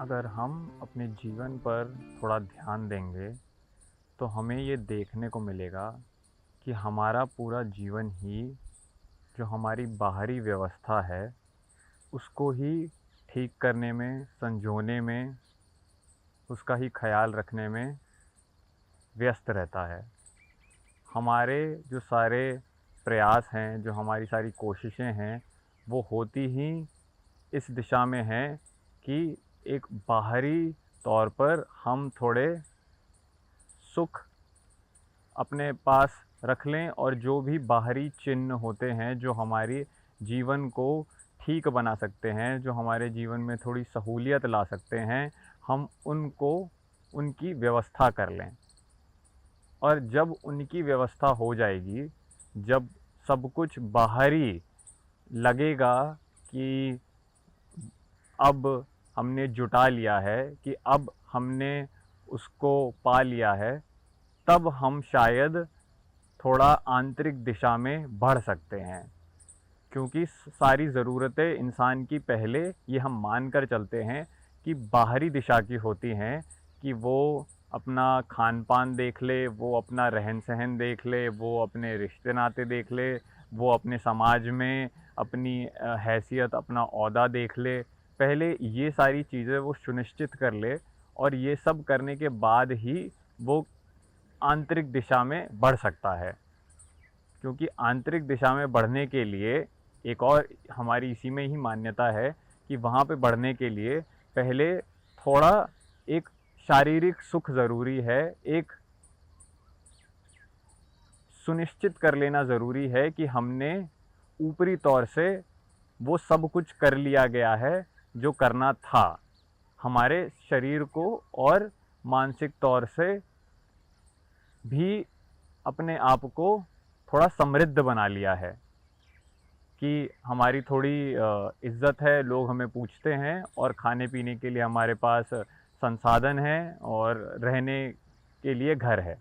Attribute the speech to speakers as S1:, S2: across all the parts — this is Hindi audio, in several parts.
S1: अगर हम अपने जीवन पर थोड़ा ध्यान देंगे तो हमें ये देखने को मिलेगा कि हमारा पूरा जीवन ही जो हमारी बाहरी व्यवस्था है उसको ही ठीक करने में, संजोने में, उसका ही ख्याल रखने में व्यस्त रहता है। हमारे जो सारे प्रयास हैं, जो हमारी सारी कोशिशें हैं, वो होती ही इस दिशा में हैं कि एक बाहरी तौर पर हम थोड़े सुख अपने पास रख लें और जो भी बाहरी चिन्ह होते हैं जो हमारे जीवन को ठीक बना सकते हैं, जो हमारे जीवन में थोड़ी सहूलियत ला सकते हैं, हम उनको उनकी व्यवस्था कर लें। और जब उनकी व्यवस्था हो जाएगी, जब सब कुछ बाहरी लगेगा कि अब हमने जुटा लिया है, कि अब हमने उसको पा लिया है, तब हम शायद थोड़ा आंतरिक दिशा में बढ़ सकते हैं। क्योंकि सारी ज़रूरतें इंसान की पहले ये हम मान कर चलते हैं कि बाहरी दिशा की होती हैं, कि वो अपना खान पान देख ले, वो अपना रहन सहन देख ले, वो अपने रिश्ते नाते देख ले, वो अपने समाज में अपनी हैसियत, अपना ओहदा देख ले। पहले ये सारी चीज़ें वो सुनिश्चित कर ले और ये सब करने के बाद ही वो आंतरिक दिशा में बढ़ सकता है। क्योंकि आंतरिक दिशा में बढ़ने के लिए एक और हमारी इसी में ही मान्यता है कि वहाँ पे बढ़ने के लिए पहले थोड़ा एक शारीरिक सुख ज़रूरी है, एक सुनिश्चित कर लेना ज़रूरी है कि हमने ऊपरी तौर से वो सब कुछ कर लिया गया है जो करना था, हमारे शरीर को और मानसिक तौर से भी अपने आप को थोड़ा समृद्ध बना लिया है, कि हमारी थोड़ी इज़्ज़त है, लोग हमें पूछते हैं और खाने पीने के लिए हमारे पास संसाधन हैं और रहने के लिए घर है।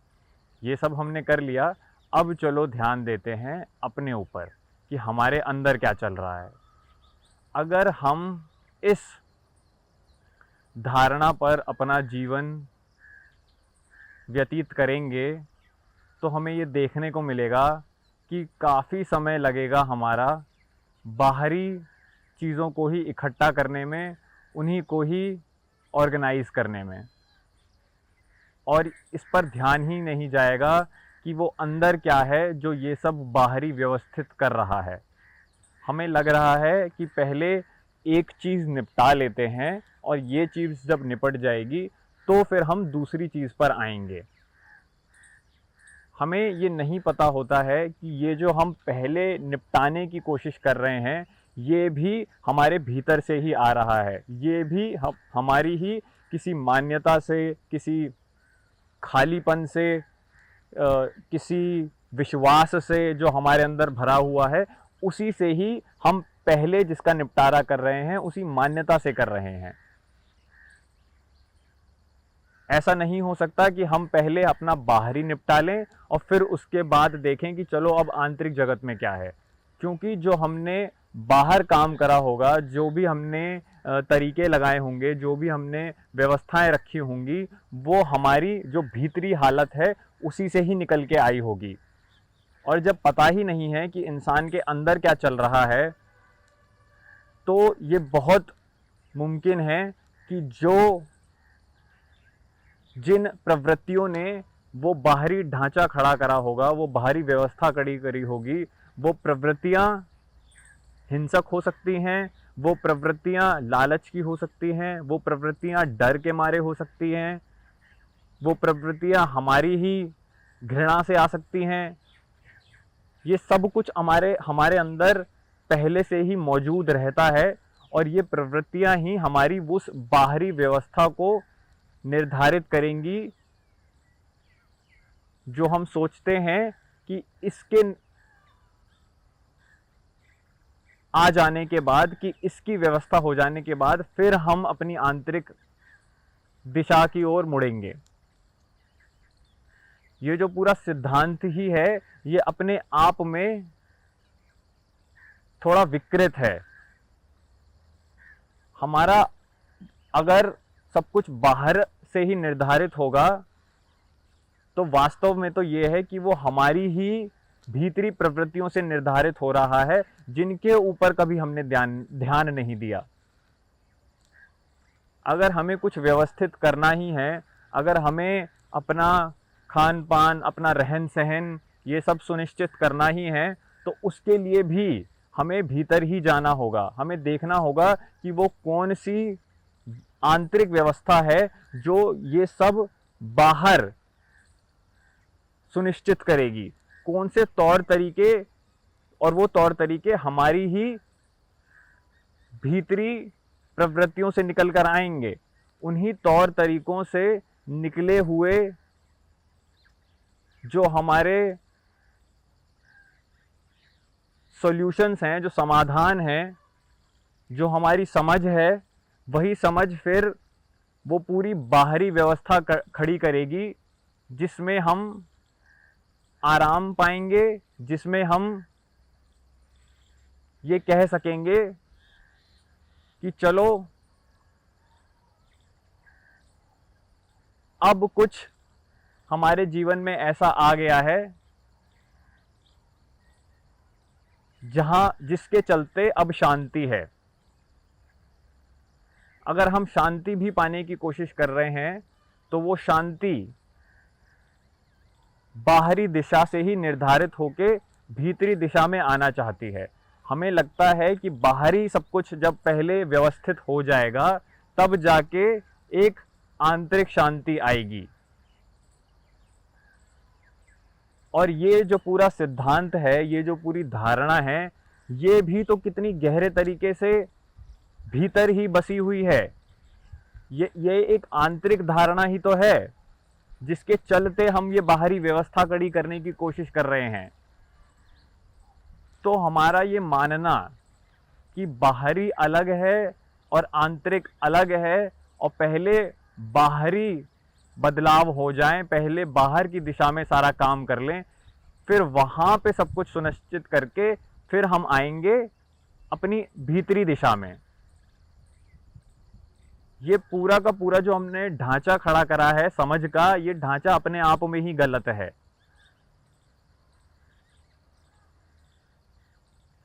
S1: ये सब हमने कर लिया। अब चलो ध्यान देते हैं अपने ऊपर कि हमारे अंदर क्या चल रहा है। अगर हम इस धारणा पर अपना जीवन व्यतीत करेंगे तो हमें ये देखने को मिलेगा कि काफ़ी समय लगेगा हमारा बाहरी चीज़ों को ही इकट्ठा करने में, उन्हीं को ही ऑर्गेनाइज़ करने में, और इस पर ध्यान ही नहीं जाएगा कि वो अंदर क्या है जो ये सब बाहरी व्यवस्थित कर रहा है। हमें लग रहा है कि पहले एक चीज़ निपटा लेते हैं और ये चीज़ जब निपट जाएगी तो फिर हम दूसरी चीज़ पर आएंगे। हमें ये नहीं पता होता है कि ये जो हम पहले निपटाने की कोशिश कर रहे हैं, ये भी हमारे भीतर से ही आ रहा है। ये भी हमारी ही किसी मान्यता से, किसी खालीपन से, किसी विश्वास से जो हमारे अंदर भरा हुआ है, उसी से ही हम पहले जिसका निपटारा कर रहे हैं, उसी मान्यता से कर रहे हैं। ऐसा नहीं हो सकता कि हम पहले अपना बाहरी निपटा लें और फिर उसके बाद देखें कि चलो अब आंतरिक जगत में क्या है। क्योंकि जो हमने बाहर काम करा होगा, जो भी हमने तरीके लगाए होंगे, जो भी हमने व्यवस्थाएं रखी होंगी, वो हमारी जो भीतरी हालत है उसी से ही निकल के आई होगी। और जब पता ही नहीं है कि इंसान के अंदर क्या चल रहा है, तो ये बहुत मुमकिन है कि जिन प्रवृत्तियों ने वो बाहरी ढांचा खड़ा करा होगा, वो बाहरी व्यवस्था खड़ी करी होगी, वो प्रवृत्तियां हिंसक हो सकती हैं, वो प्रवृत्तियां लालच की हो सकती हैं, वो प्रवृत्तियां डर के मारे हो सकती हैं, वो प्रवृत्तियां हमारी ही घृणा से आ सकती हैं। ये सब कुछ हमारे हमारे अंदर पहले से ही मौजूद रहता है और ये प्रवृत्तियां ही हमारी उस बाहरी व्यवस्था को निर्धारित करेंगी, जो हम सोचते हैं कि इसके आ जाने के बाद, कि इसकी व्यवस्था हो जाने के बाद फिर हम अपनी आंतरिक दिशा की ओर मुड़ेंगे। ये जो पूरा सिद्धांत ही है, ये अपने आप में थोड़ा विकृत है। हमारा अगर सब कुछ बाहर से ही निर्धारित होगा, तो वास्तव में तो ये है कि वो हमारी ही भीतरी प्रवृत्तियों से निर्धारित हो रहा है, जिनके ऊपर कभी हमने ध्यान नहीं दिया। अगर हमें कुछ व्यवस्थित करना ही है, अगर हमें अपना खान पान, अपना रहन सहन, ये सब सुनिश्चित करना ही है, तो उसके लिए भी हमें भीतर ही जाना होगा। हमें देखना होगा कि वो कौन सी आंतरिक व्यवस्था है जो ये सब बाहर सुनिश्चित करेगी, कौन से तौर तरीके, और वो तौर तरीके हमारी ही भीतरी प्रवृत्तियों से निकल कर आएंगे। उन्हीं तौर तरीकों से निकले हुए जो हमारे सॉल्यूशंस हैं, जो समाधान हैं, जो हमारी समझ है, वही समझ फिर वो पूरी बाहरी व्यवस्था खड़ी करेगी, जिसमें हम आराम पाएंगे, जिसमें हम ये कह सकेंगे कि चलो अब कुछ हमारे जीवन में ऐसा आ गया है जिसके चलते अब शांति है। अगर हम शांति भी पाने की कोशिश कर रहे हैं, तो वो शांति बाहरी दिशा से ही निर्धारित होके भीतरी दिशा में आना चाहती है। हमें लगता है कि बाहरी सब कुछ जब पहले व्यवस्थित हो जाएगा, तब जाके एक आंतरिक शांति आएगी। और ये जो पूरा सिद्धांत है, ये जो पूरी धारणा है, ये भी तो कितनी गहरे तरीके से भीतर ही बसी हुई है। ये एक आंतरिक धारणा ही तो है, जिसके चलते हम ये बाहरी व्यवस्था खड़ी करने की कोशिश कर रहे हैं। तो हमारा ये मानना कि बाहरी अलग है और आंतरिक अलग है, और पहले बाहरी बदलाव हो जाएं, पहले बाहर की दिशा में सारा काम कर लें, फिर वहाँ पे सब कुछ सुनिश्चित करके फिर हम आएंगे अपनी भीतरी दिशा में। ये पूरा का पूरा जो हमने ढांचा खड़ा करा है समझ का, ये ढांचा अपने आप में ही गलत है।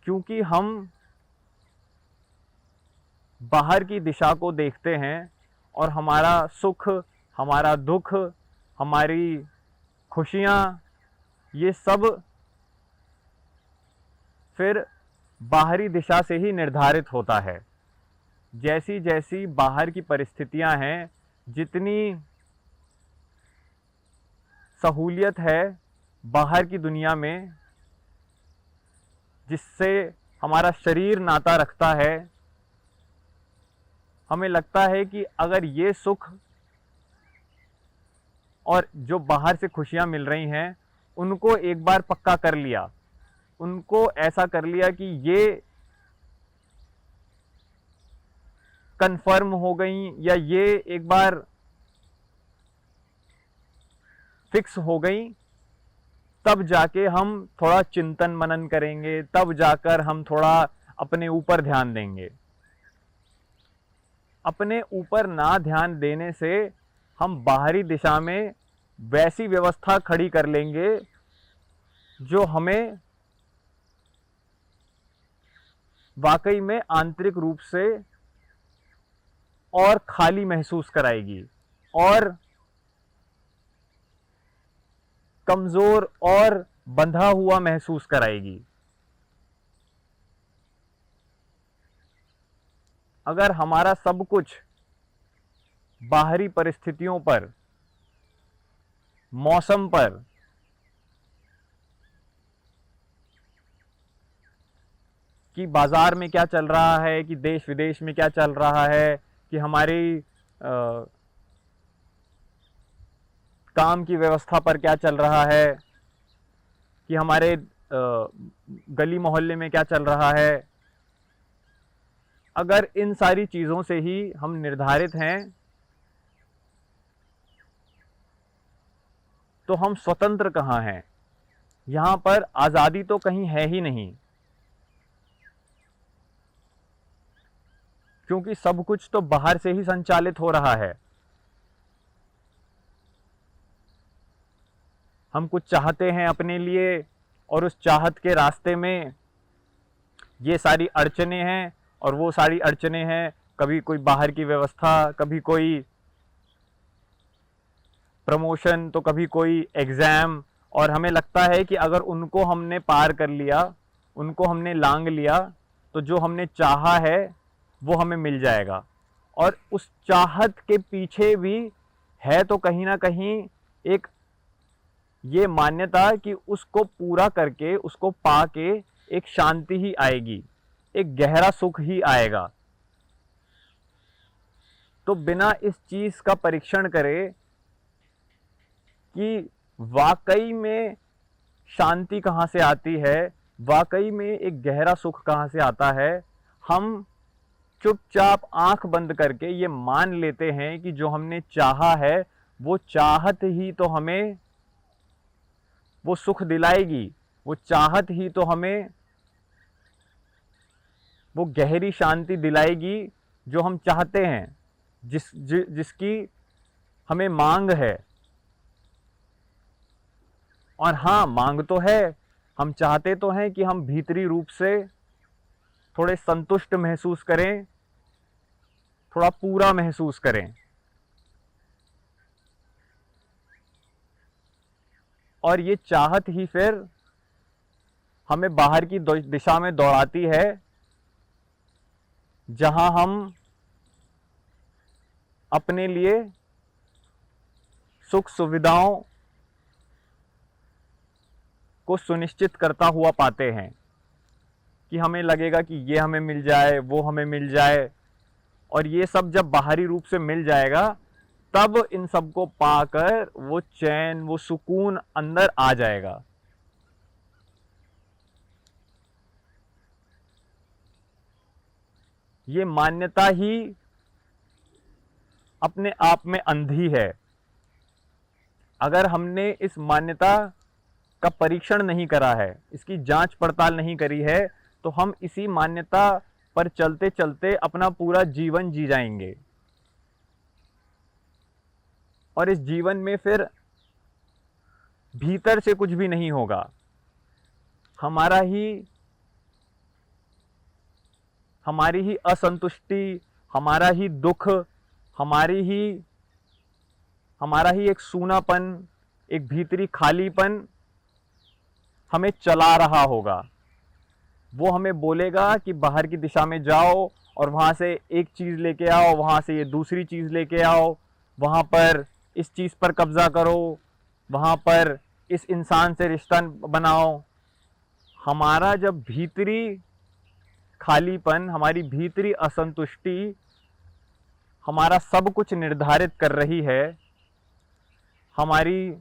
S1: क्योंकि हम बाहर की दिशा को देखते हैं और हमारा सुख, हमारा दुख, हमारी खुशियाँ, ये सब फिर बाहरी दिशा से ही निर्धारित होता है। जैसी जैसी बाहर की परिस्थितियां हैं, जितनी सहूलियत है बाहर की दुनिया में, जिससे हमारा शरीर नाता रखता है, हमें लगता है कि अगर ये सुख और जो बाहर से खुशियां मिल रही हैं, उनको एक बार पक्का कर लिया, उनको ऐसा कर लिया कि ये कंफर्म हो गई, या ये एक बार फिक्स हो गई, तब जाके हम थोड़ा चिंतन मनन करेंगे, तब जाकर हम थोड़ा अपने ऊपर ध्यान देंगे। अपने ऊपर ना ध्यान देने से हम बाहरी दिशा में वैसी व्यवस्था खड़ी कर लेंगे जो हमें वाकई में आंतरिक रूप से और खाली महसूस कराएगी, और कमजोर और बंधा हुआ महसूस कराएगी। अगर हमारा सब कुछ बाहरी परिस्थितियों पर, मौसम पर, कि बाजार में क्या चल रहा है, कि देश विदेश में क्या चल रहा है, कि हमारी काम की व्यवस्था पर क्या चल रहा है, कि हमारे गली मोहल्ले में क्या चल रहा है, अगर इन सारी चीज़ों से ही हम निर्धारित हैं, तो हम स्वतंत्र कहाँ हैं? यहाँ पर आज़ादी तो कहीं है ही नहीं। क्योंकि सब कुछ तो बाहर से ही संचालित हो रहा है। हम कुछ चाहते हैं अपने लिए और उस चाहत के रास्ते में ये सारी अड़चने हैं, और वो सारी अड़चने हैं, कभी कोई बाहर की व्यवस्था, कभी कोई प्रमोशन, तो कभी कोई एग्ज़ाम। और हमें लगता है कि अगर उनको हमने पार कर लिया, उनको हमने लांघ लिया, तो जो हमने चाहा है वो हमें मिल जाएगा। और उस चाहत के पीछे भी है तो कहीं ना कहीं एक ये मान्यता कि उसको पूरा करके, उसको पाके एक शांति ही आएगी, एक गहरा सुख ही आएगा। तो बिना इस चीज़ का परीक्षण करे कि वाकई में शांति कहाँ से आती है, वाकई में एक गहरा सुख कहाँ से आता है, हम चुपचाप आंख बंद करके ये मान लेते हैं कि जो हमने चाहा है वो चाहत ही तो हमें वो सुख दिलाएगी, वो चाहत ही तो हमें वो गहरी शांति दिलाएगी जो हम चाहते हैं, जिसकी हमें मांग है। और हाँ, मांग तो है, हम चाहते तो हैं कि हम भीतरी रूप से थोड़े संतुष्ट महसूस करें, थोड़ा पूरा महसूस करें। और ये चाहत ही फिर हमें बाहर की दिशा में दौड़ाती है, जहां हम अपने लिए सुख सुविधाओं को सुनिश्चित करता हुआ पाते हैं कि हमें लगेगा कि ये हमें मिल जाए, वो हमें मिल जाए। और ये सब जब बाहरी रूप से मिल जाएगा, तब इन सब को पाकर वो चैन, वो सुकून अंदर आ जाएगा। ये मान्यता ही अपने आप में अंधी है। अगर हमने इस मान्यता का परीक्षण नहीं करा है, इसकी जांच पड़ताल नहीं करी है, तो हम इसी मान्यता पर चलते चलते अपना पूरा जीवन जी जाएंगे। और इस जीवन में फिर भीतर से कुछ भी नहीं होगा, हमारी ही असंतुष्टि, हमारा ही दुख, हमारा ही एक सूनापन, एक भीतरी खालीपन हमें चला रहा होगा। वो हमें बोलेगा कि बाहर की दिशा में जाओ और वहाँ से एक चीज़ लेके आओ, वहाँ से ये दूसरी चीज़ लेके आओ, वहाँ पर इस चीज़ पर कब्ज़ा करो, वहाँ पर इस इंसान से रिश्ता बनाओ। हमारा जब भीतरी खालीपन, हमारी भीतरी असंतुष्टि हमारा सब कुछ निर्धारित कर रही है, हमारी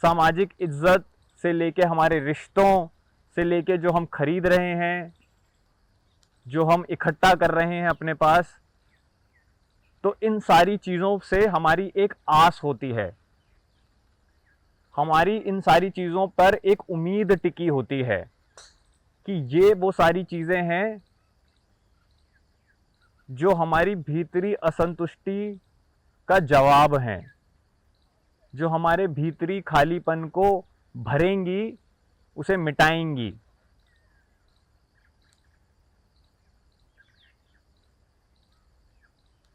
S1: सामाजिक इज्जत से लेके, हमारे रिश्तों से लेके, जो हम खरीद रहे हैं, जो हम इकट्ठा कर रहे हैं अपने पास, तो इन सारी चीज़ों से हमारी एक आस होती है, हमारी इन सारी चीज़ों पर एक उम्मीद टिकी होती है कि ये वो सारी चीज़ें हैं जो हमारी भीतरी असंतुष्टि का जवाब हैं, जो हमारे भीतरी खालीपन को भरेंगी, उसे मिटाएंगी।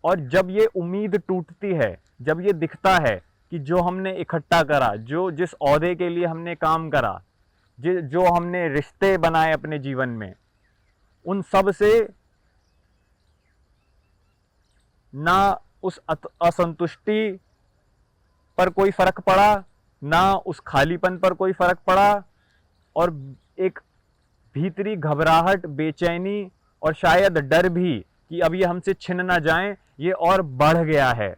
S1: और जब ये उम्मीद टूटती है, जब ये दिखता है कि जो हमने इकट्ठा करा, जो जिस ओहदे के लिए हमने काम करा, जो हमने रिश्ते बनाए अपने जीवन में, उन सब से ना उस असंतुष्टि पर कोई फर्क पड़ा, ना उस खालीपन पर कोई फर्क पड़ा, और एक भीतरी घबराहट, बेचैनी और शायद डर भी कि अब ये हमसे छिन ना जाएं, ये और बढ़ गया है।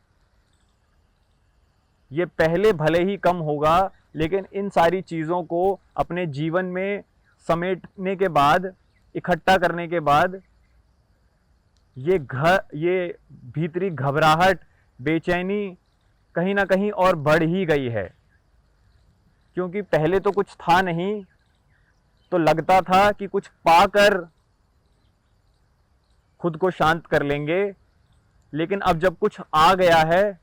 S1: ये पहले भले ही कम होगा, लेकिन इन सारी चीज़ों को अपने जीवन में समेटने के बाद, इकट्ठा करने के बाद, ये भीतरी घबराहट, बेचैनी कहीं ना कहीं और बढ़ ही गई है। क्योंकि पहले तो कुछ था नहीं, तो लगता था कि कुछ पाकर खुद को शांत कर लेंगे, लेकिन अब जब कुछ आ गया है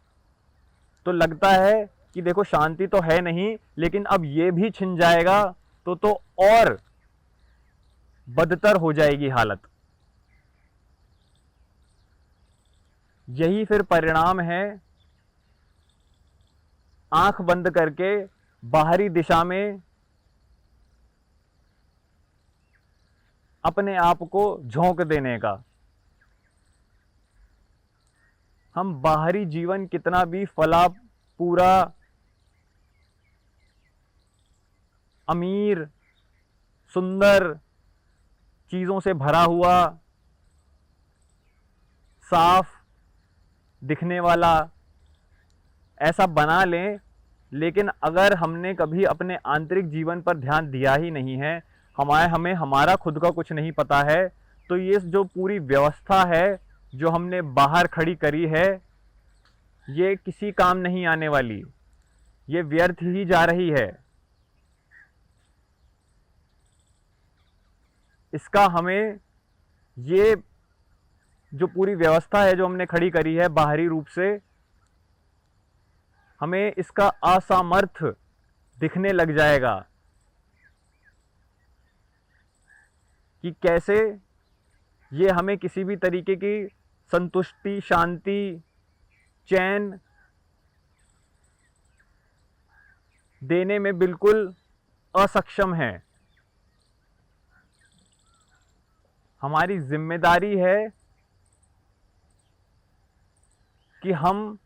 S1: तो लगता है कि देखो शांति तो है नहीं, लेकिन अब ये भी छिन जाएगा तो और बदतर हो जाएगी हालत। यही फिर परिणाम है आंख बंद करके बाहरी दिशा में अपने आप को झोंक देने का। हम बाहरी जीवन कितना भी फला पूरा, अमीर, सुंदर, चीज़ों से भरा हुआ, साफ दिखने वाला ऐसा बना लें, लेकिन अगर हमने कभी अपने आंतरिक जीवन पर ध्यान दिया ही नहीं है, हमें हमारा खुद का कुछ नहीं पता है, तो ये जो पूरी व्यवस्था है जो हमने बाहर खड़ी करी है, ये किसी काम नहीं आने वाली, ये व्यर्थ ही जा रही है। इसका हमें, ये जो पूरी व्यवस्था है जो हमने खड़ी करी है बाहरी रूप से, हमें इसका असामर्थ्य दिखने लग जाएगा कि कैसे ये हमें किसी भी तरीके की संतुष्टि, शांति, चैन देने में बिल्कुल असक्षम है। हमारी जिम्मेदारी है कि हम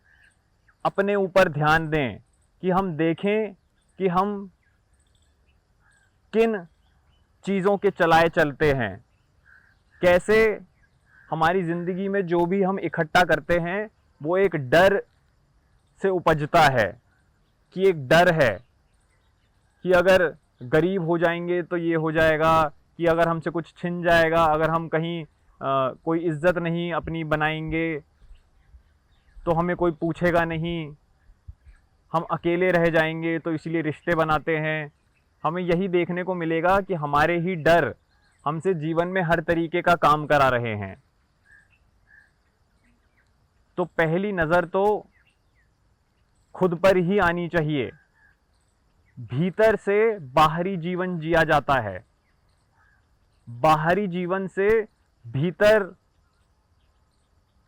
S1: अपने ऊपर ध्यान दें, कि हम देखें कि हम किन चीज़ों के चलाए चलते हैं, कैसे हमारी ज़िंदगी में जो भी हम इकट्ठा करते हैं वो एक डर से उपजता है, कि एक डर है कि अगर गरीब हो जाएंगे तो ये हो जाएगा, कि अगर हमसे कुछ छिन जाएगा, अगर हम कहीं कोई इज्जत नहीं अपनी बनाएंगे तो हमें कोई पूछेगा नहीं, हम अकेले रह जाएंगे, तो इसलिए रिश्ते बनाते हैं। हमें यही देखने को मिलेगा कि हमारे ही डर हमसे जीवन में हर तरीके का काम करा रहे हैं। तो पहली नज़र तो खुद पर ही आनी चाहिए। भीतर से बाहरी जीवन जिया जाता है, बाहरी जीवन से भीतर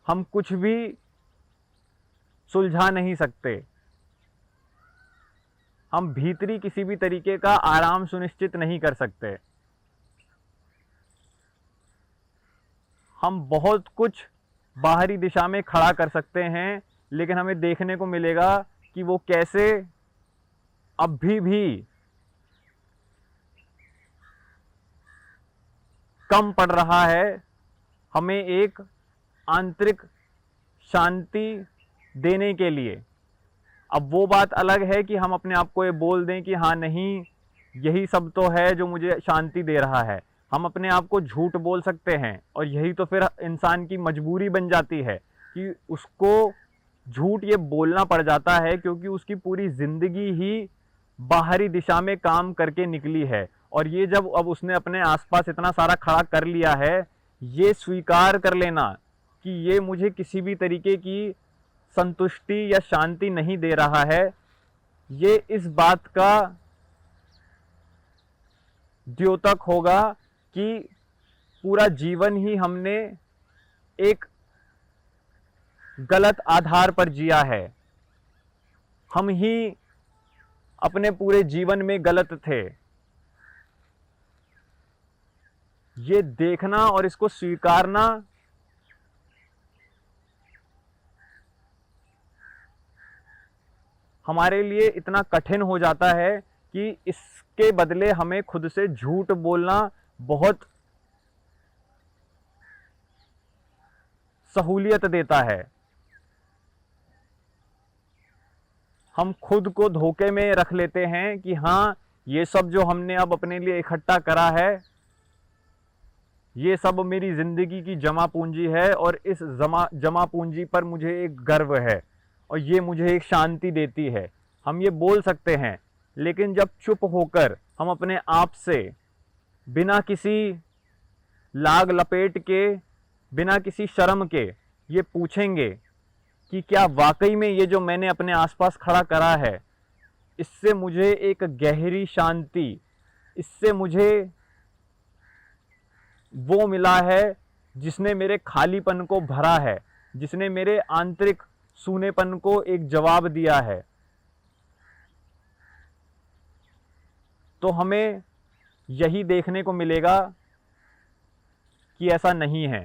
S1: हम कुछ भी सुलझा नहीं सकते। हम भीतरी किसी भी तरीके का आराम सुनिश्चित नहीं कर सकते। हम बहुत कुछ बाहरी दिशा में खड़ा कर सकते हैं, लेकिन हमें देखने को मिलेगा कि वो कैसे अभी भी कम पड़ रहा है हमें एक आंतरिक शांति देने के लिए। अब वो बात अलग है कि हम अपने आप को ये बोल दें कि हाँ नहीं, यही सब तो है जो मुझे शांति दे रहा है। हम अपने आप को झूठ बोल सकते हैं, और यही तो फिर इंसान की मजबूरी बन जाती है कि उसको झूठ ये बोलना पड़ जाता है, क्योंकि उसकी पूरी ज़िंदगी ही बाहरी दिशा में काम करके निकली है। और ये जब अब उसने अपने आसपास इतना सारा खड़ा कर लिया है, ये स्वीकार कर लेना कि ये मुझे किसी भी तरीके की संतुष्टि या शांति नहीं दे रहा है, ये इस बात का द्योतक होगा कि पूरा जीवन ही हमने एक गलत आधार पर जिया है। हम ही अपने पूरे जीवन में गलत थे। ये देखना और इसको स्वीकारना हमारे लिए इतना कठिन हो जाता है कि इसके बदले हमें खुद से झूठ बोलना बहुत सहूलियत देता है। हम खुद को धोखे में रख लेते हैं कि हाँ, ये सब जो हमने अब अपने लिए इकट्ठा करा है, ये सब मेरी ज़िंदगी की जमा पूंजी है, और इस जमा पूंजी पर मुझे एक गर्व है, और ये मुझे एक शांति देती है। हम ये बोल सकते हैं, लेकिन जब चुप होकर हम अपने आप से बिना किसी लाग लपेट के बिना किसी शर्म के ये पूछेंगे कि क्या वाकई में ये जो मैंने अपने आसपास खड़ा करा है, इससे मुझे एक गहरी शांति, इससे मुझे वो मिला है जिसने मेरे खालीपन को भरा है, जिसने मेरे आंतरिक सूनेपन को एक जवाब दिया है। तो हमें यही देखने को मिलेगा कि ऐसा नहीं है,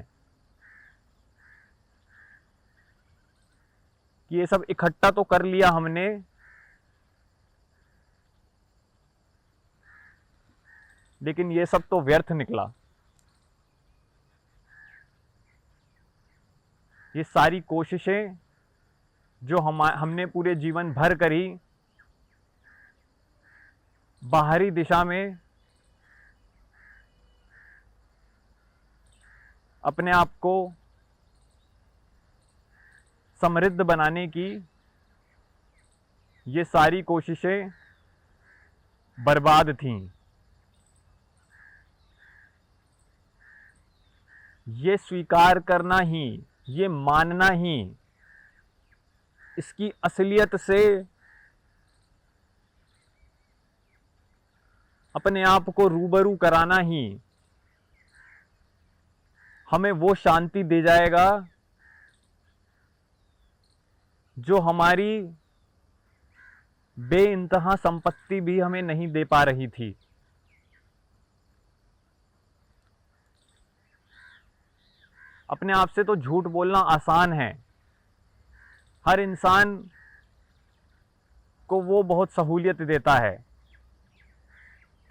S1: कि ये सब इकट्ठा तो कर लिया हमने, लेकिन ये सब तो व्यर्थ निकला। ये सारी कोशिशें जो हमने पूरे जीवन भर करी, बाहरी दिशा में अपने आप को समृद्ध बनाने की, ये सारी कोशिशें बर्बाद थीं। ये स्वीकार करना ही, ये मानना ही, इसकी असलियत से अपने आप को रूबरू कराना ही हमें वो शांति दे जाएगा जो हमारी बेइंतहा संपत्ति भी हमें नहीं दे पा रही थी। अपने आप से तो झूठ बोलना आसान है, हर इंसान को वो बहुत सहूलियत देता है,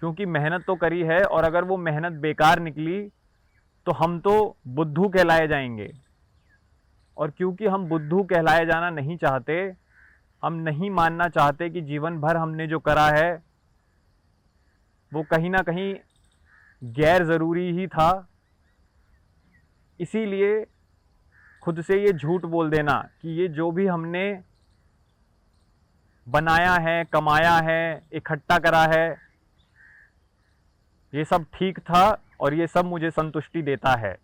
S1: क्योंकि मेहनत तो करी है, और अगर वो मेहनत बेकार निकली तो हम तो बुद्धू कहलाए जाएंगे। और क्योंकि हम बुद्धू कहलाए जाना नहीं चाहते, हम नहीं मानना चाहते कि जीवन भर हमने जो करा है वो कहीं ना कहीं गैर ज़रूरी ही था, इसीलिए खुद से ये झूठ बोल देना कि ये जो भी हमने बनाया है, कमाया है, इकट्ठा करा है, ये सब ठीक था और ये सब मुझे संतुष्टि देता है।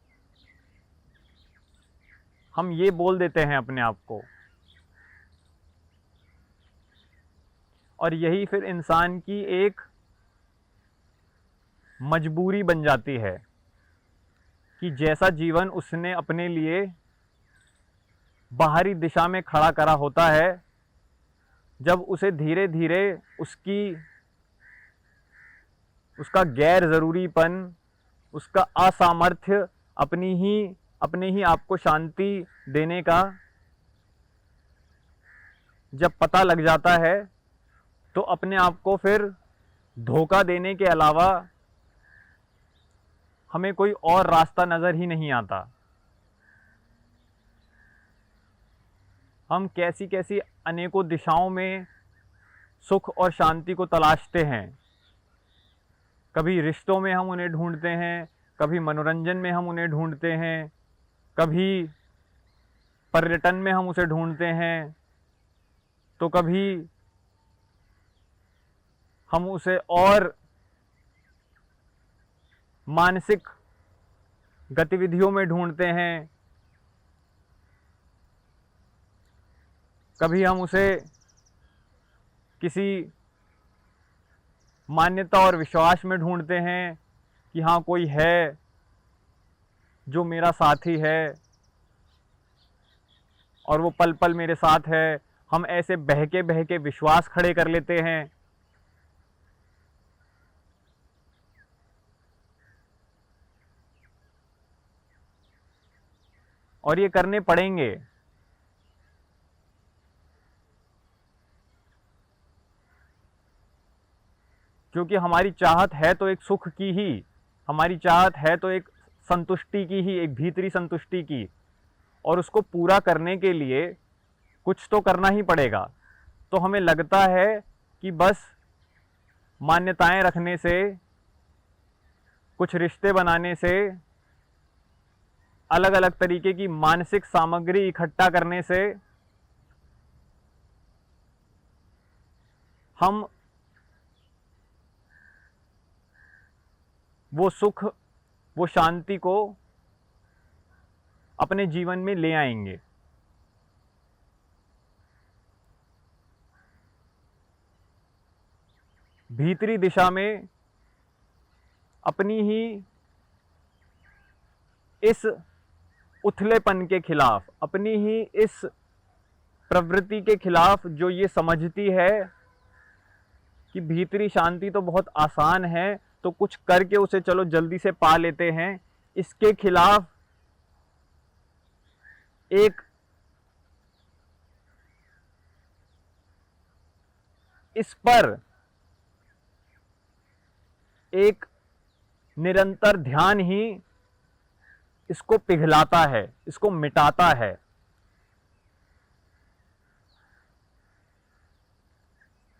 S1: हम ये बोल देते हैं अपने आप को, और यही फिर इंसान की एक मजबूरी बन जाती है कि जैसा जीवन उसने अपने लिए बाहरी दिशा में खड़ा करा होता है, जब उसे धीरे धीरे उसका गैर ज़रूरीपन, उसका असामर्थ्य अपने ही आप को शांति देने का जब पता लग जाता है, तो अपने आप को फिर धोखा देने के अलावा हमें कोई और रास्ता नज़र ही नहीं आता। हम कैसी कैसी अनेकों दिशाओं में सुख और शांति को तलाशते हैं। कभी रिश्तों में हम उन्हें ढूंढते हैं, कभी मनोरंजन में हम उन्हें ढूंढते हैं, कभी पर्यटन में हम उसे ढूंढते हैं, तो कभी हम उसे और मानसिक गतिविधियों में ढूंढते हैं, कभी हम उसे किसी मान्यता और विश्वास में ढूंढते हैं कि हाँ, कोई है जो मेरा साथी है और वो पल पल मेरे साथ है। हम ऐसे बहके बहके विश्वास खड़े कर लेते हैं। और ये करने पड़ेंगे, क्योंकि हमारी चाहत है तो एक सुख की ही, हमारी चाहत है तो एक संतुष्टि की ही, एक भीतरी संतुष्टि की, और उसको पूरा करने के लिए कुछ तो करना ही पड़ेगा। तो हमें लगता है कि बस मान्यताएं रखने से, कुछ रिश्ते बनाने से, अलग अलग तरीके की मानसिक सामग्री इकट्ठा करने से हम वो सुख, वो शांति को अपने जीवन में ले आएंगे। भीतरी दिशा में अपनी ही इस उथलेपन के खिलाफ, अपनी ही इस प्रवृत्ति के खिलाफ जो ये समझती है कि भीतरी शांति तो बहुत आसान है, तो कुछ करके उसे चलो जल्दी से पा लेते हैं, इसके खिलाफ एक इस पर एक निरंतर ध्यान ही इसको पिघलाता है, इसको मिटाता है।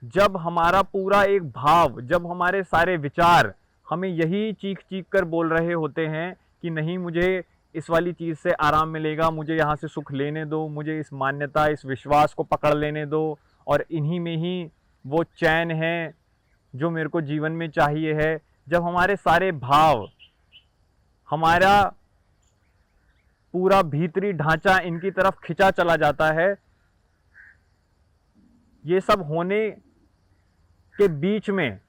S1: जब हमारा पूरा एक भाव, जब हमारे सारे विचार हमें यही चीख चीख कर बोल रहे होते हैं कि नहीं, मुझे इस वाली चीज़ से आराम मिलेगा, मुझे यहाँ से सुख लेने दो, मुझे इस मान्यता, इस विश्वास को पकड़ लेने दो, और इन्हीं में ही वो चैन है जो मेरे को जीवन में चाहिए है। जब हमारे सारे भाव, हमारा पूरा भीतरी ढांचा इनकी तरफ खिंचा चला जाता है, ये सब होने के बीच में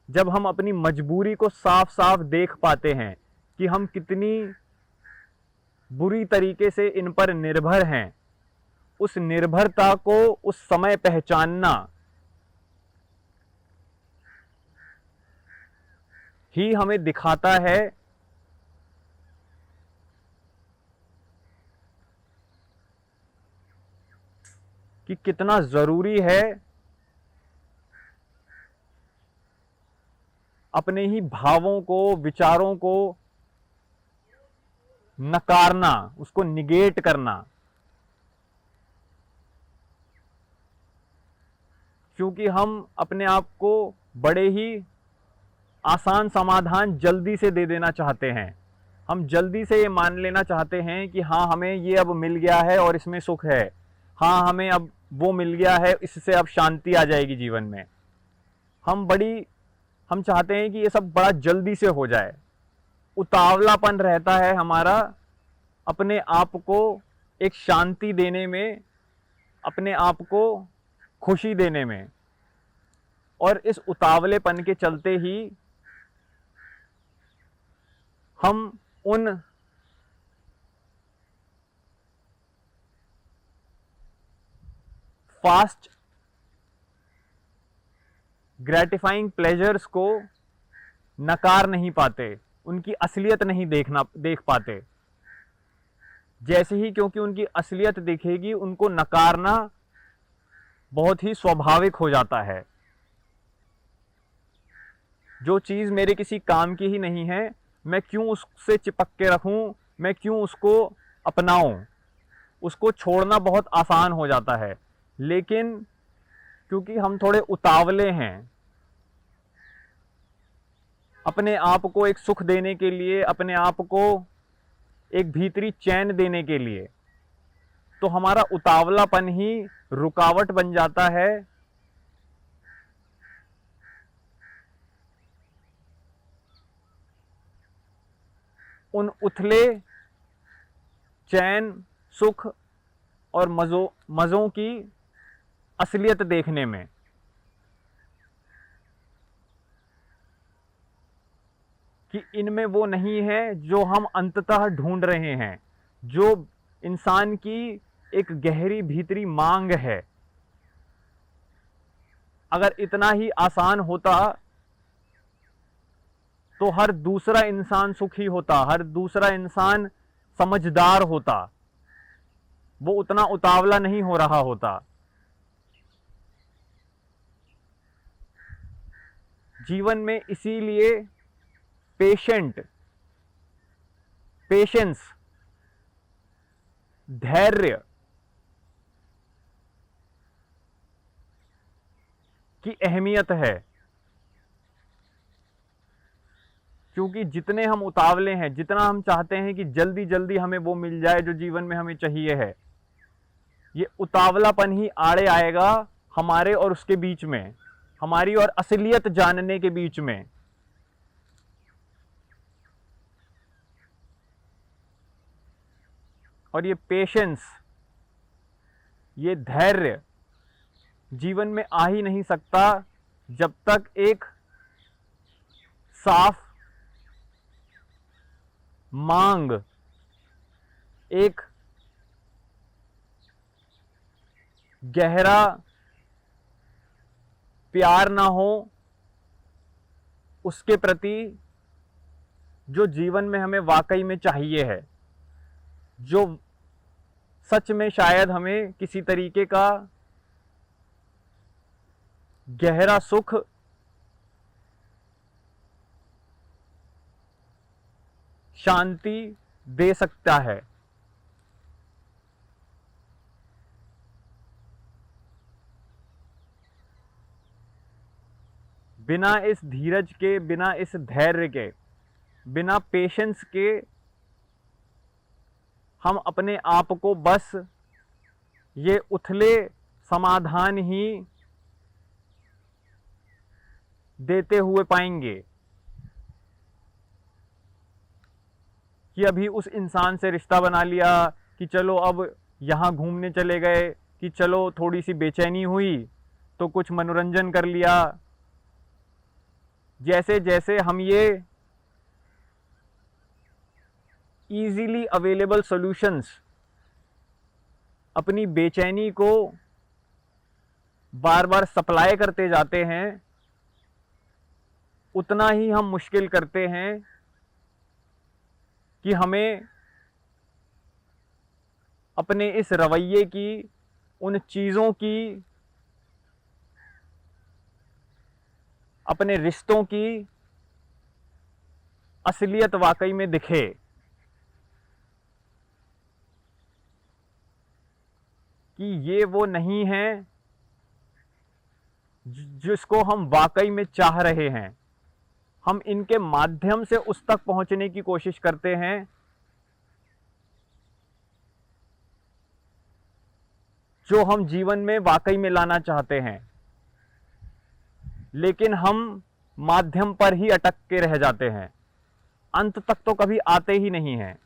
S1: जब हम अपनी मजबूरी को साफ साफ देख पाते हैं कि हम कितनी बुरी तरीके से इन पर निर्भर हैं, उस निर्भरता को उस समय पहचानना ही हमें दिखाता है कि कितना जरूरी है अपने ही भावों को, विचारों को नकारना, उसको निगेट करना। क्योंकि हम अपने आप को बड़े ही आसान समाधान जल्दी से दे देना चाहते हैं। हम जल्दी से ये मान लेना चाहते हैं कि हाँ, हमें ये अब मिल गया है और इसमें सुख है, हाँ हमें अब वो मिल गया है, इससे अब शांति आ जाएगी जीवन में। हम चाहते हैं कि ये सब बड़ा जल्दी से हो जाए। उतावलापन रहता है हमारा अपने आप को एक शांति देने में, अपने आप को खुशी देने में, और इस उतावलेपन के चलते ही हम उन फास्ट ग्रेटिफाइंग प्लेजर्स को नकार नहीं पाते, उनकी असलियत नहीं देख पाते। जैसे ही क्योंकि उनकी असलियत दिखेगी, उनको नकारना बहुत ही स्वाभाविक हो जाता है। जो चीज़ मेरे किसी काम की ही नहीं है, मैं क्यों उससे चिपक के रखूं, मैं क्यों उसको अपनाऊं। उसको छोड़ना बहुत आसान हो जाता है, लेकिन क्योंकि हम थोड़े उतावले हैं, अपने आप को एक सुख देने के लिए, अपने आप को एक भीतरी चैन देने के लिए, तो हमारा उतावलापन ही रुकावट बन जाता है उन उथले चैन, सुख और मज़ों की असलियत देखने में। कि इनमें वो नहीं है जो हम अंततः ढूंढ रहे हैं, जो इंसान की एक गहरी भीतरी मांग है। अगर इतना ही आसान होता तो हर दूसरा इंसान सुखी होता, हर दूसरा इंसान समझदार होता, वो उतना उतावला नहीं हो रहा होता। जीवन में इसीलिए पेशेंस, धैर्य की अहमियत है। क्योंकि जितने हम उतावले हैं, जितना हम चाहते हैं कि जल्दी जल्दी हमें वो मिल जाए जो जीवन में हमें चाहिए है, ये उतावलापन ही आड़े आएगा हमारे और उसके बीच में, हमारी और असलियत जानने के बीच में। और ये पेशेंस, ये धैर्य जीवन में आ ही नहीं सकता जब तक एक साफ मांग, एक गहरा प्यार ना हो उसके प्रति जो जीवन में हमें वाकई में चाहिए है, जो सच में शायद हमें किसी तरीके का गहरा सुख, शांति दे सकता है। बिना इस धीरज के, बिना इस धैर्य के, बिना पेशेंस के हम अपने आप को बस ये उथले समाधान ही देते हुए पाएंगे कि अभी उस इंसान से रिश्ता बना लिया, कि चलो अब यहाँ घूमने चले गए, कि चलो थोड़ी सी बेचैनी हुई तो कुछ मनोरंजन कर लिया। जैसे जैसे हम ये इजीली अवेलेबल सॉल्यूशंस अपनी बेचैनी को बार बार सप्लाई करते जाते हैं, उतना ही हम मुश्किल करते हैं कि हमें अपने इस रवैये की, उन चीज़ों की, अपने रिश्तों की असलियत वाकई में दिखे। कि ये वो नहीं है जिसको हम वाकई में चाह रहे हैं। हम इनके माध्यम से उस तक पहुंचने की कोशिश करते हैं जो हम जीवन में वाकई में लाना चाहते हैं, लेकिन हम माध्यम पर ही अटक के रह जाते हैं, अंत तक तो कभी आते ही नहीं हैं।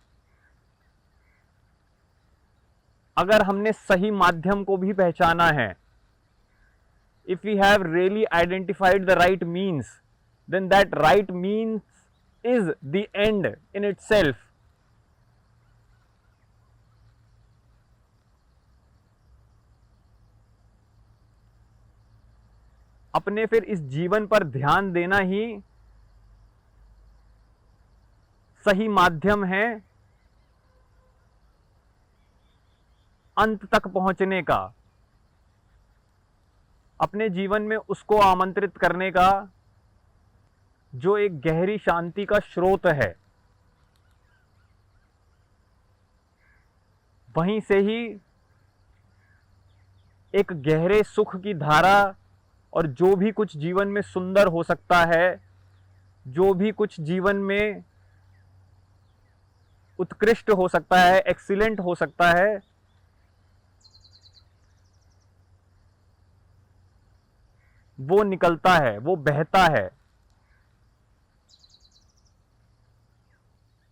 S1: अगर हमने सही माध्यम को भी पहचाना है, if we have really identified the right means, then that right means is the end in itself. अपने फिर इस जीवन पर ध्यान देना ही सही माध्यम है अंत तक पहुंचने का, अपने जीवन में उसको आमंत्रित करने का जो एक गहरी शांति का स्रोत है। वहीं से ही एक गहरे सुख की धारा, और जो भी कुछ जीवन में सुंदर हो सकता है, जो भी कुछ जीवन में उत्कृष्ट हो सकता है, एक्सीलेंट हो सकता है, वो निकलता है, वो बहता है।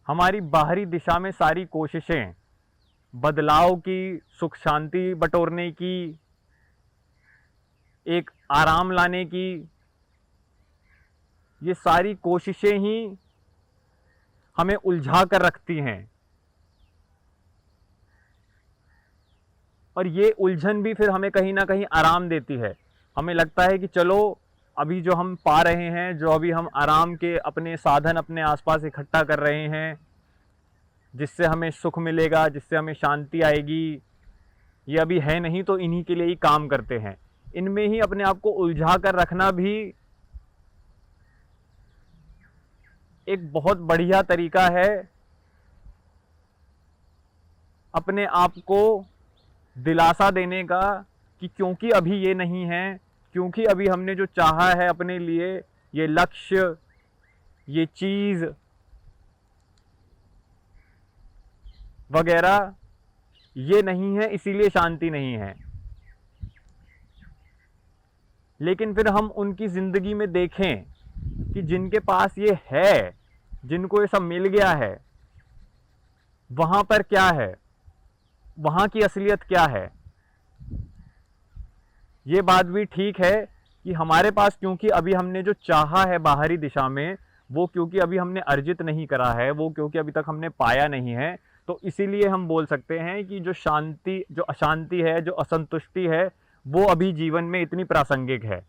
S1: हमारी बाहरी दिशा में सारी कोशिशें बदलाव की, सुख शांति बटोरने की, एक आराम लाने की, ये सारी कोशिशें ही हमें उलझा कर रखती हैं। और ये उलझन भी फिर हमें कहीं ना कहीं आराम देती है। हमें लगता है कि चलो अभी जो हम पा रहे हैं, जो अभी हम आराम के अपने साधन अपने आसपास इकट्ठा कर रहे हैं, जिससे हमें सुख मिलेगा, जिससे हमें शांति आएगी, ये अभी है नहीं, तो इन्हीं के लिए ही काम करते हैं। इनमें ही अपने आप को उलझा कर रखना भी एक बहुत बढ़िया तरीका है अपने आप को दिलासा देने का कि क्योंकि अभी ये नहीं है, क्योंकि अभी हमने जो चाहा है अपने लिए, ये लक्ष्य, ये चीज़ वगैरह, ये नहीं है, इसीलिए शांति नहीं है। लेकिन फिर हम उनकी ज़िंदगी में देखें कि जिनके पास ये है, जिनको ये सब मिल गया है, वहाँ पर क्या है? वहाँ की असलियत क्या है। ये बात भी ठीक है कि हमारे पास, क्योंकि अभी हमने जो चाहा है बाहरी दिशा में, वो क्योंकि अभी हमने अर्जित नहीं करा है, वो क्योंकि अभी तक हमने पाया नहीं है, तो इसीलिए हम बोल सकते हैं कि जो शांति, जो अशांति है, जो असंतुष्टि है, वो अभी जीवन में इतनी प्रासंगिक है।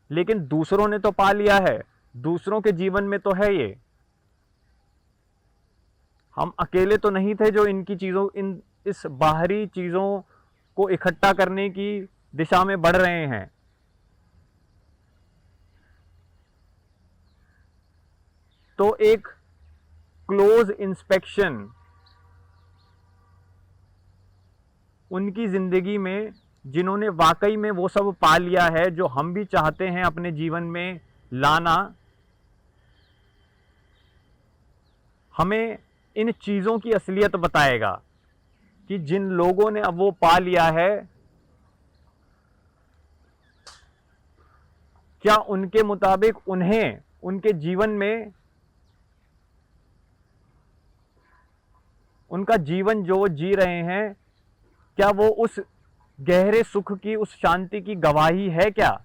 S1: लेकिन दूसरों ने तो पा लिया है, दूसरों के जीवन में तो है ये। हम अकेले तो नहीं थे जो इनकी चीजों, इस बाहरी चीजों को इकट्ठा करने की दिशा में बढ़ रहे हैं। तो एक क्लोज इंस्पेक्शन उनकी जिंदगी में, जिन्होंने वाकई में वो सब पा लिया है जो हम भी चाहते हैं अपने जीवन में लाना, हमें इन चीजों की असलियत बताएगा कि जिन लोगों ने अब वो पा लिया है, क्या उनके मुताबिक उन्हें उनके जीवन में, उनका जीवन जो वो जी रहे हैं, क्या वो उस गहरे सुख की, उस शांति की गवाही है क्या।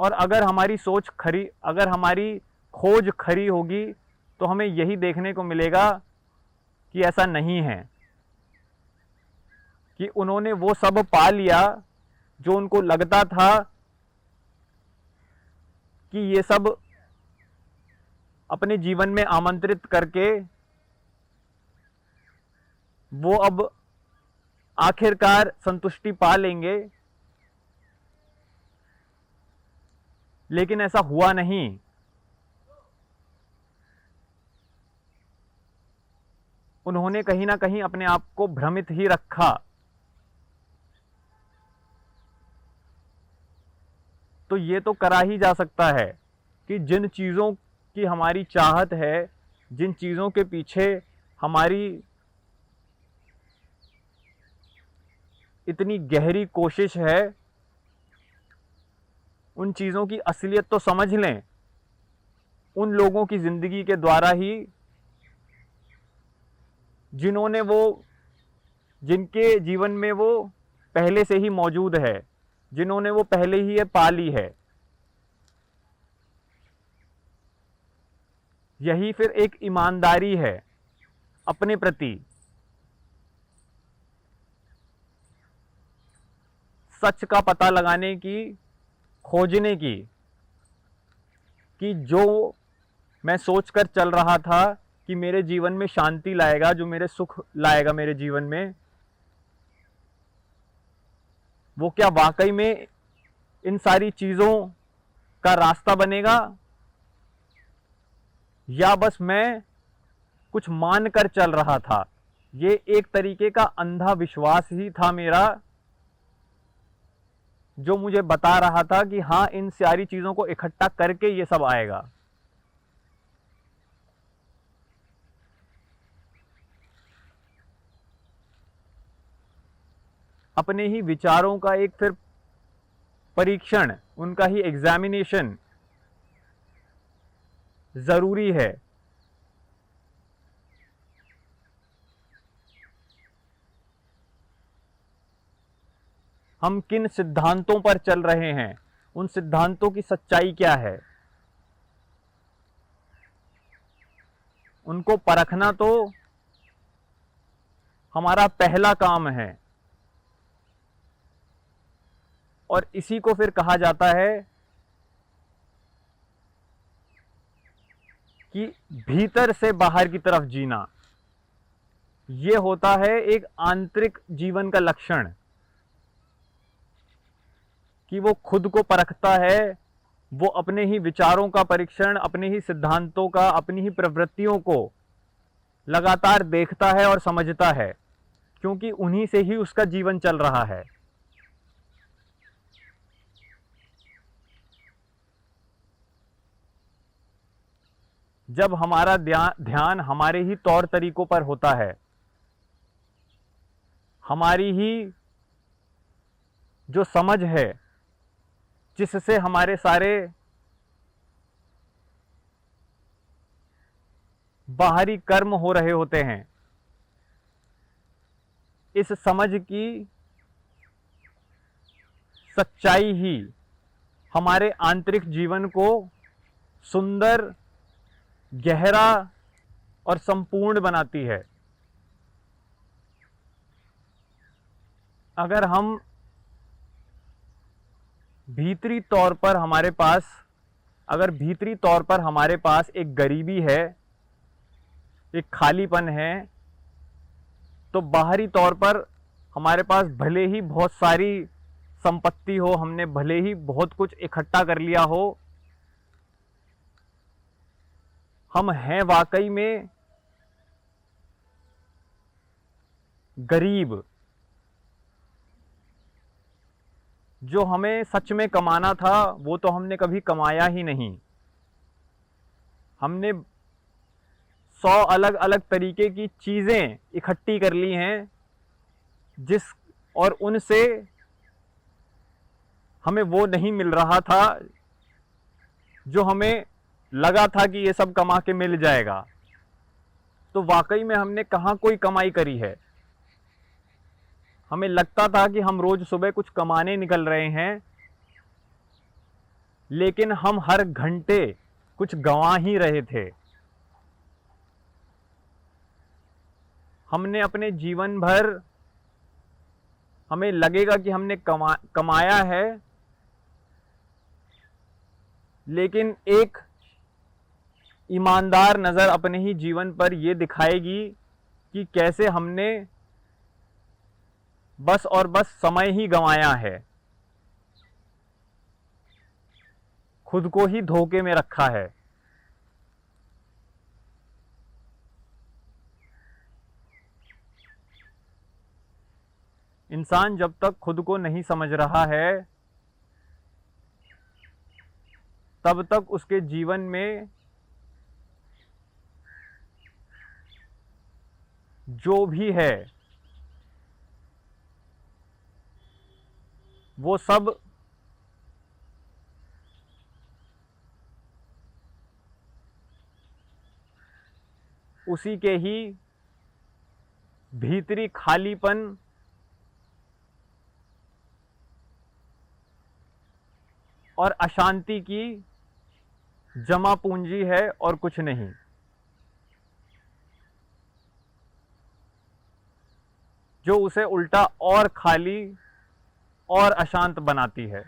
S1: और अगर हमारी सोच खरी, अगर हमारी खोज खरी होगी, तो हमें यही देखने को मिलेगा कि ऐसा नहीं है, कि उन्होंने वो सब पा लिया जो उनको लगता था कि ये सब अपने जीवन में आमंत्रित करके वो अब आखिरकार संतुष्टि पा लेंगे। लेकिन ऐसा हुआ नहीं। उन्होंने कहीं ना कहीं अपने आप को भ्रमित ही रखा। तो ये तो करा ही जा सकता है कि जिन चीज़ों की हमारी चाहत है, जिन चीज़ों के पीछे हमारी इतनी गहरी कोशिश है, उन चीज़ों की असलियत तो समझ लें उन लोगों की ज़िंदगी के द्वारा ही, जिन्होंने वो, जिनके जीवन में वो पहले से ही मौजूद है, जिन्होंने वो पहले ही ये पा ली है। यही फिर एक ईमानदारी है अपने प्रति, सच का पता लगाने की, खोजने की, कि जो मैं सोचकर चल रहा था कि मेरे जीवन में शांति लाएगा, जो मेरे सुख लाएगा मेरे जीवन में, वो क्या वाकई में इन सारी चीज़ों का रास्ता बनेगा, या बस मैं कुछ मान कर चल रहा था। ये एक तरीके का अंधा विश्वास ही था मेरा, जो मुझे बता रहा था कि हाँ, इन सारी चीज़ों को इकट्ठा करके ये सब आएगा। अपने ही विचारों का एक फिर परीक्षण, उनका ही एग्जामिनेशन जरूरी है। हम किन सिद्धांतों पर चल रहे हैं, उन सिद्धांतों की सच्चाई क्या है, उनको परखना तो हमारा पहला काम है। और इसी को फिर कहा जाता है कि भीतर से बाहर की तरफ जीना। ये होता है एक आंतरिक जीवन का लक्षण, कि वो खुद को परखता है, वो अपने ही विचारों का परीक्षण, अपने ही सिद्धांतों का, अपनी ही प्रवृत्तियों को लगातार देखता है और समझता है, क्योंकि उन्हीं से ही उसका जीवन चल रहा है। जब हमारा ध्यान हमारे ही तौर तरीकों पर होता है, हमारी ही जो समझ है, जिससे हमारे सारे बाहरी कर्म हो रहे होते हैं। इस समझ की सच्चाई ही हमारे आंतरिक जीवन को सुंदर, गहरा और संपूर्ण बनाती है। अगर हम भीतरी तौर पर हमारे पास एक गरीबी है, एक खालीपन है, तो बाहरी तौर पर हमारे पास भले ही बहुत सारी संपत्ति हो, हमने भले ही बहुत कुछ इकट्ठा कर लिया हो, हम हैं वाकई में गरीब। जो हमें सच में कमाना था वो तो हमने कभी कमाया ही नहीं। हमने 100 अलग अलग तरीके की चीज़ें इकट्ठी कर ली हैं, और उनसे हमें वो नहीं मिल रहा था जो हमें लगा था कि ये सब कमा के मिल जाएगा। तो वाकई में हमने कहाँ कोई कमाई करी है। हमें लगता था कि हम रोज सुबह कुछ कमाने निकल रहे हैं, लेकिन हम हर घंटे कुछ गंवा ही रहे थे। हमने अपने जीवन भर, हमें लगेगा कि हमने कमाया है, लेकिन एक ईमानदार नज़र अपने ही जीवन पर यह दिखाएगी कि कैसे हमने बस और बस समय ही गंवाया है, खुद को ही धोखे में रखा है। इंसान जब तक खुद को नहीं समझ रहा है, तब तक उसके जीवन में जो भी है वो सब उसी के ही भीतरी खालीपन और अशांति की जमा पूंजी है और कुछ नहीं। जो उसे उल्टा और खाली और अशांत बनाती है।